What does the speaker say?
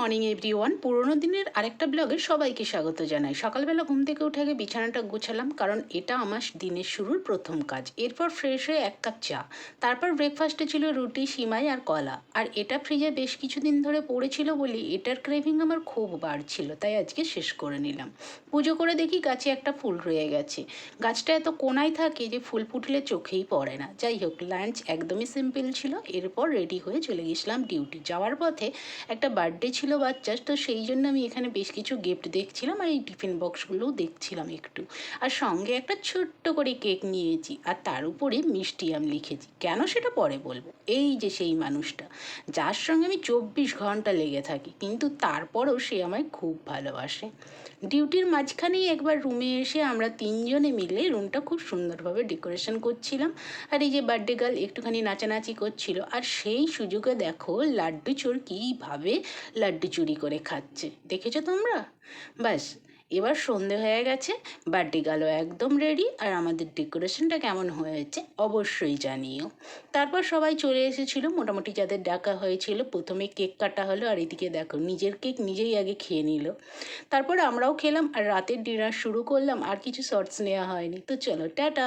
Morning everyone. পুরোনো দিনের আরেকটা ব্লগে সবাইকে স্বাগত জানাই। সকালবেলা ঘুম থেকে উঠে আগে বিছানাটা গোছালাম, কারণ এটা আমার দিনের শুরুর প্রথম কাজ। এরপর ফ্রেশ হয়ে এক কাপ চা, তারপর ব্রেকফাস্টে ছিল রুটি, সিমাই আর কলা। আর এটা ফ্রিজে বেশ কিছুদিন ধরে পড়েছিল বলে এটার ক্রেভিং আমার খুব বাড়ছিল, তাই আজকে শেষ করে নিলাম। পুজো করে দেখি গাছে একটা ফুল রয়ে গেছে। গাছটা এত কোনায় থাকে যে ফুল ফুটলে চোখেই পড়ে না। যাই হোক, লাঞ্চ একদমই সিম্পল ছিল। এরপর রেডি হয়ে চলে গেছিলাম ডিউটি। যাওয়ার পথে একটা বার্থডে ছিল বাচ্চার, তো সেই জন্য আমি এখানে বেশ কিছু গিফট দেখছিলাম আর এই টিফিন বক্সগুলোও দেখছিলাম একটু। আর সঙ্গে একটা ছোট্ট করে কেক নিয়েছি, আর তার উপরে মিষ্টি আম লিখেছি। কেন সেটা পরে বলবো। এই যে সেই মানুষটা যার সঙ্গে আমি 24 ঘন্টা লেগে থাকি, কিন্তু তারপরেও সে আমায় খুব ভালোবাসে। ডিউটির মাঝখানেই একবার রুমে এসে আমরা তিনজনে মিলে রুমটা খুব সুন্দরভাবে ডেকোরেশন করছিলাম। আর এই যে বার্থডে গার্ল একটুখানি নাচানাচি করছিল, আর সেই সুযোগে দেখো লাড্ডু চোর কীভাবে লাড্ডু চুরি করে খাচ্ছে, দেখেছো তোমরা? ব্যাস, এবার সন্ধে হয়ে গেছে, বার্থডে গার্লও একদম রেডি। আর আমাদের ডেকোরেশনটা কেমন হয়েছে অবশ্যই জানিও। তারপর সবাই চলে এসেছিলো, মোটামুটি যাদের ডাকা হয়েছিল। প্রথমে কেক কাটা হলো, আর এদিকে দেখো নিজের কেক নিজেই আগে খেয়ে নিল। তারপর আমরাও খেলাম আর রাতের ডিনার শুরু করলাম। আর কিছু শর্টস নেওয়া হয়নি, তো চলো টাটা।